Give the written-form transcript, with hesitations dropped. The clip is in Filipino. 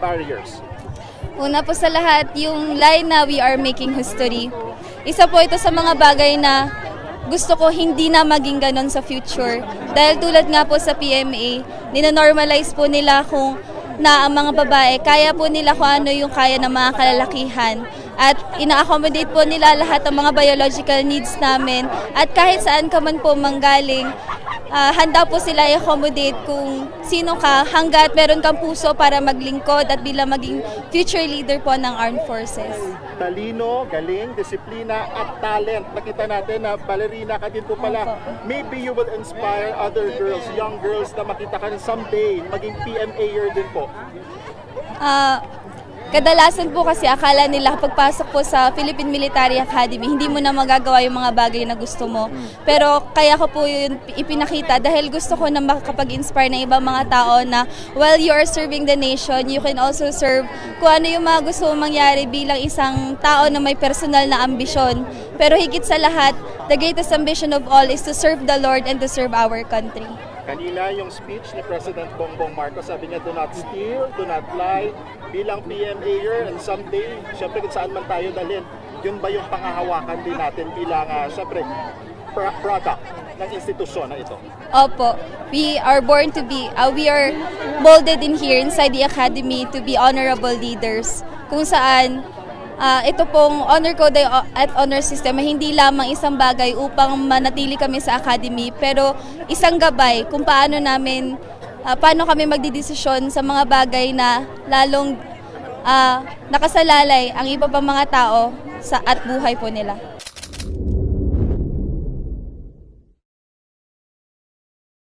barriers? Una po sa lahat, yung line na we are making history. Isa po ito sa mga bagay na gusto ko hindi na maging ganon sa future. Dahil tulad nga po sa PMA, ninanormalize po nila kung na ang mga babae, kaya po nila kung ano yung kaya ng mga kalalakihan. At ina-accommodate po nila lahat ng mga biological needs namin. At kahit saan ka man po manggaling, handa po sila i-accommodate kung sino ka hanggat meron kang puso para maglingkod at bilang maging future leader po ng armed forces. Talino, galing, disiplina at talent. Nakita natin na ballerina ka din po pala. Maybe you will inspire other girls, young girls na makita ka rin someday maging PMAer din po. Kadalasan po kasi akala nila pagpasok po sa Philippine Military Academy, hindi mo na magagawa yung mga bagay na gusto mo. Pero kaya ko po yun ipinakita dahil gusto ko na makakapag-inspire ng ibang mga tao na while you are serving the nation, you can also serve kung ano yung mga gusto mong mangyari bilang isang tao na may personal na ambisyon. Pero higit sa lahat, the greatest ambition of all is to serve the Lord and to serve our country. Kanina yung speech ni President Bongbong Marcos, sabi niya, do not steal, do not lie, bilang PMAer and someday, syempre kung saan man tayo dalhin, yun ba yung pangahawakan din natin bilang, syempre, product ng institusyon na ito? Opo, we are born to be, we are molded in here inside the academy to be honorable leaders, kung saan ito pong honor code at honor system ay hindi lamang isang bagay upang manatili kami sa academy, pero isang gabay kung paano kami magdidesisyon sa mga bagay na lalong nakasalalay ang iba pang mga tao at buhay po nila.